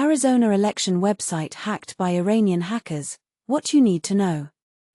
Arizona election website hacked by Iranian hackers. What you need to know.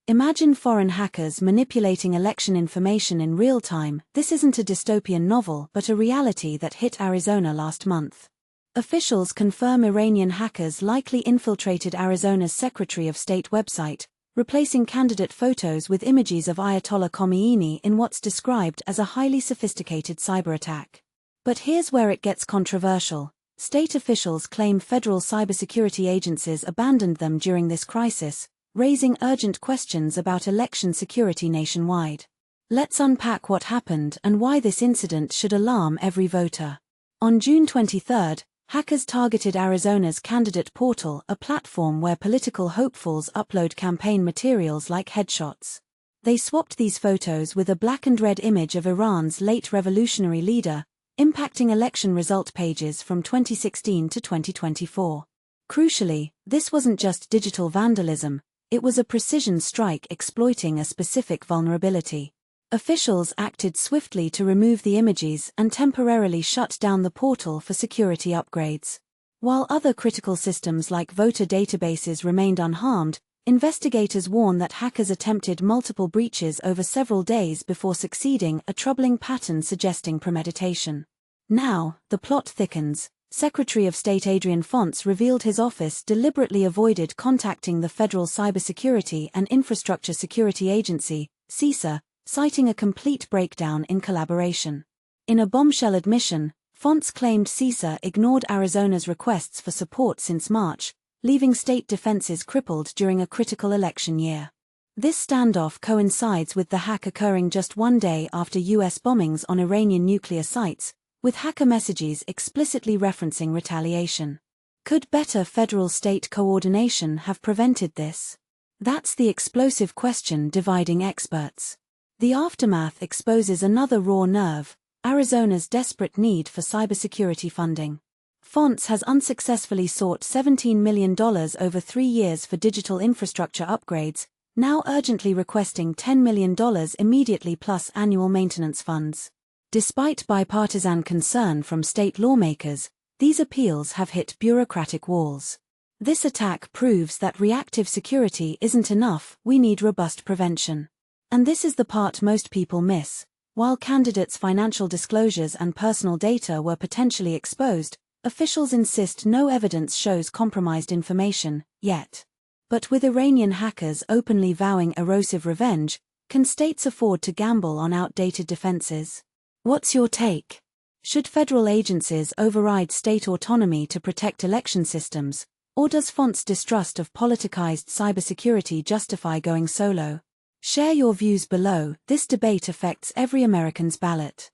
Imagine foreign hackers manipulating election information in real time. This isn't a dystopian novel but a reality that hit Arizona last month. Officials confirm Iranian hackers likely infiltrated Arizona's Secretary of State website, replacing candidate photos with images of Ayatollah Khomeini in what's described as a highly sophisticated cyberattack. But here's where it gets controversial. State officials claim federal cybersecurity agencies abandoned them during this crisis, raising urgent questions about election security nationwide. Let's unpack what happened and why this incident should alarm every voter. On June 23, hackers targeted Arizona's candidate portal, a platform where political hopefuls upload campaign materials like headshots. They swapped these photos with a black and red image of Iran's late revolutionary leader, impacting election result pages from 2016 to 2024. Crucially, this wasn't just digital vandalism, it was a precision strike exploiting a specific vulnerability. Officials acted swiftly to remove the images and temporarily shut down the portal for security upgrades. While other critical systems like voter databases remained unharmed, investigators warn that hackers attempted multiple breaches over several days before succeeding, a troubling pattern suggesting premeditation. Now, the plot thickens. Secretary of State Adrian Fontes revealed his office deliberately avoided contacting the Federal Cybersecurity and Infrastructure Security Agency, CISA, citing a complete breakdown in collaboration. In a bombshell admission, Fontes claimed CISA ignored Arizona's requests for support since March, leaving state defenses crippled during a critical election year. This standoff coincides with the hack occurring just one day after U.S. bombings on Iranian nuclear sites, with hacker messages explicitly referencing retaliation. Could better federal-state coordination have prevented this? That's the explosive question dividing experts. The aftermath exposes another raw nerve: Arizona's desperate need for cybersecurity funding. Fontes has unsuccessfully sought $17 million over 3 years for digital infrastructure upgrades, now urgently requesting $10 million immediately plus annual maintenance funds. Despite bipartisan concern from state lawmakers, these appeals have hit bureaucratic walls. This attack proves that reactive security isn't enough, we need robust prevention. And this is the part most people miss. While candidates' financial disclosures and personal data were potentially exposed, officials insist no evidence shows compromised information, yet. But with Iranian hackers openly vowing erosive revenge, can states afford to gamble on outdated defenses? What's your take? Should federal agencies override state autonomy to protect election systems, or does Fontes' distrust of politicized cybersecurity justify going solo? Share your views below. This debate affects every American's ballot.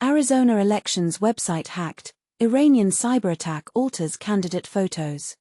Arizona elections website hacked. Iranian cyberattack alters candidate photos.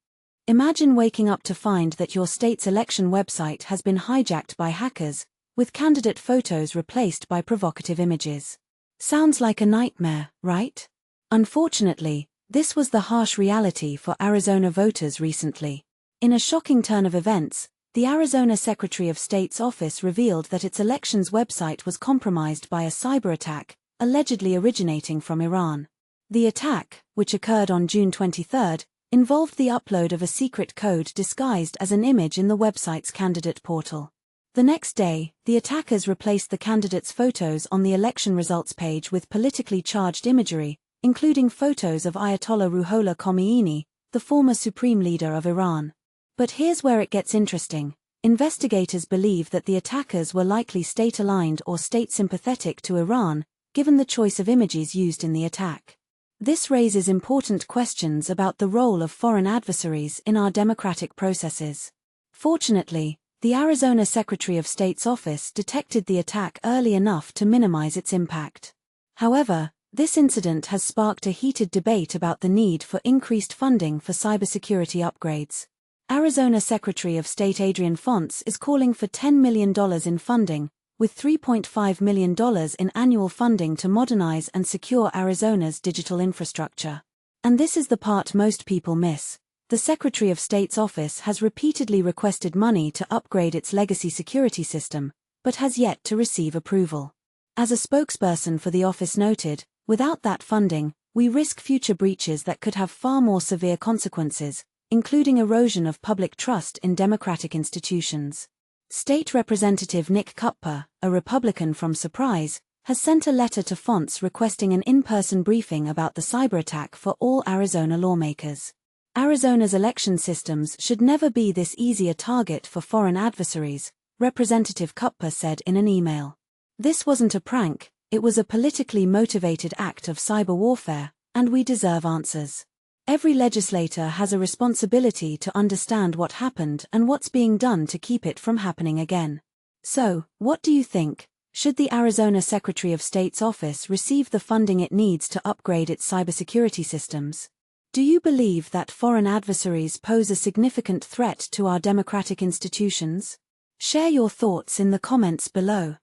Imagine waking up to find that your state's election website has been hijacked by hackers, with candidate photos replaced by provocative images. Sounds like a nightmare, right? Unfortunately, this was the harsh reality for Arizona voters recently. In a shocking turn of events, the Arizona Secretary of State's office revealed that its elections website was compromised by a cyberattack, allegedly originating from Iran. The attack, which occurred on June 23, involved the upload of a secret code disguised as an image in the website's candidate portal. The next day, the attackers replaced the candidates' photos on the election results page with politically charged imagery, including photos of Ayatollah Khomeini, the former supreme leader of Iran. But here's where it gets interesting. Investigators believe that the attackers were likely state-aligned or state-sympathetic to Iran, given the choice of images used in the attack. This raises important questions about the role of foreign adversaries in our democratic processes. Fortunately, the Arizona Secretary of State's office detected the attack early enough to minimize its impact. However, this incident has sparked a heated debate about the need for increased funding for cybersecurity upgrades. Arizona Secretary of State Adrian Fontes is calling for $10 million in funding, with $3.5 million in annual funding to modernize and secure Arizona's digital infrastructure. And this is the part most people miss. The Secretary of State's office has repeatedly requested money to upgrade its legacy security system, but has yet to receive approval. As a spokesperson for the office noted, without that funding, we risk future breaches that could have far more severe consequences, including erosion of public trust in democratic institutions. State Representative Nick Kupper, a Republican from Surprise, has sent a letter to Fontes requesting an in-person briefing about the cyberattack for all Arizona lawmakers. Arizona's election systems should never be this easy a target for foreign adversaries, Representative Kupper said in an email. This wasn't a prank, it was a politically motivated act of cyber warfare, and we deserve answers. Every legislator has a responsibility to understand what happened and what's being done to keep it from happening again. So, what do you think? Should the Arizona Secretary of State's office receive the funding it needs to upgrade its cybersecurity systems? Do you believe that foreign adversaries pose a significant threat to our democratic institutions? Share your thoughts in the comments below.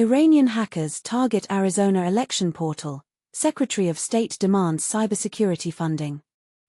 Iranian hackers target Arizona election portal. Secretary of State demands cybersecurity funding.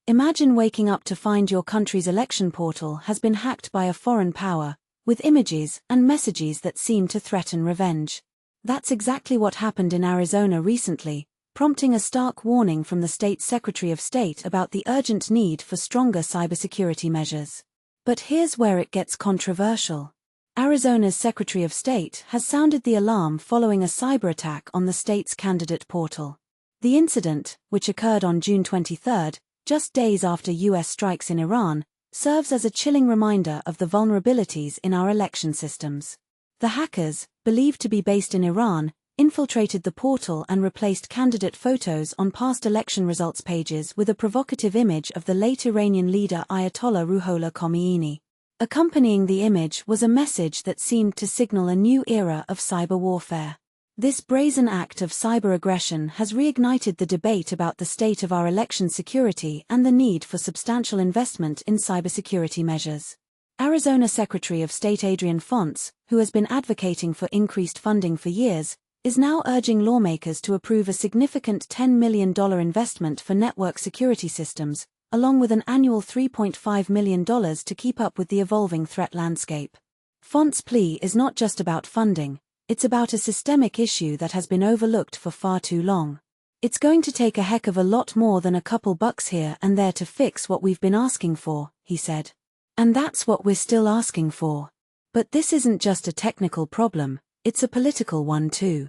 Imagine waking up to find your country's election portal has been hacked by a foreign power, with images and messages that seem to threaten revenge. That's exactly what happened in Arizona recently, prompting a stark warning from the state's Secretary of State about the urgent need for stronger cybersecurity measures. But here's where it gets controversial. Arizona's Secretary of State has sounded the alarm following a cyberattack on the state's candidate portal. The incident, which occurred on June 23, just days after U.S. strikes in Iran, serves as a chilling reminder of the vulnerabilities in our election systems. The hackers, believed to be based in Iran, infiltrated the portal and replaced candidate photos on past election results pages with a provocative image of the late Iranian leader Ayatollah Khomeini. Accompanying the image was a message that seemed to signal a new era of cyber warfare. This brazen act of cyber aggression has reignited the debate about the state of our election security and the need for substantial investment in cybersecurity measures. Arizona Secretary of State Adrian Fontes, who has been advocating for increased funding for years, is now urging lawmakers to approve a significant $10 million investment for network security systems, along with an annual $3.5 million to keep up with the evolving threat landscape. Fontes' plea is not just about funding, it's about a systemic issue that has been overlooked for far too long. It's going to take a heck of a lot more than a couple bucks here and there to fix what we've been asking for, he said. And that's what we're still asking for. But this isn't just a technical problem, it's a political one too.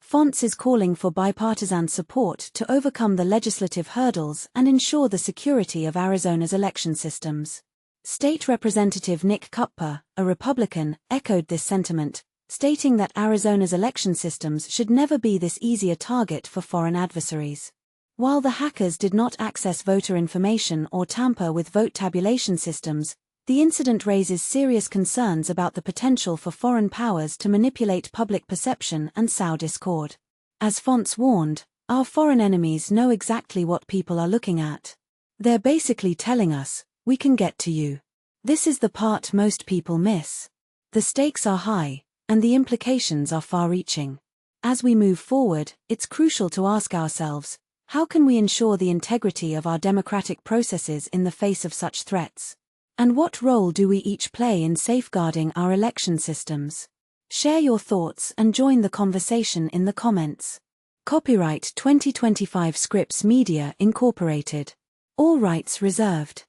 Fontes is calling for bipartisan support to overcome the legislative hurdles and ensure the security of Arizona's election systems. State Representative Nick Kupper, a Republican, echoed this sentiment, stating that Arizona's election systems should never be this easy a target for foreign adversaries. While the hackers did not access voter information or tamper with vote tabulation systems, the incident raises serious concerns about the potential for foreign powers to manipulate public perception and sow discord. As Fontes warned, our foreign enemies know exactly what people are looking at. They're basically telling us, we can get to you. This is the part most people miss. The stakes are high, and the implications are far-reaching. As we move forward, it's crucial to ask ourselves, how can we ensure the integrity of our democratic processes in the face of such threats? And what role do we each play in safeguarding our election systems? Share your thoughts and join the conversation in the comments. Copyright 2025 Scripps Media Incorporated. All rights reserved.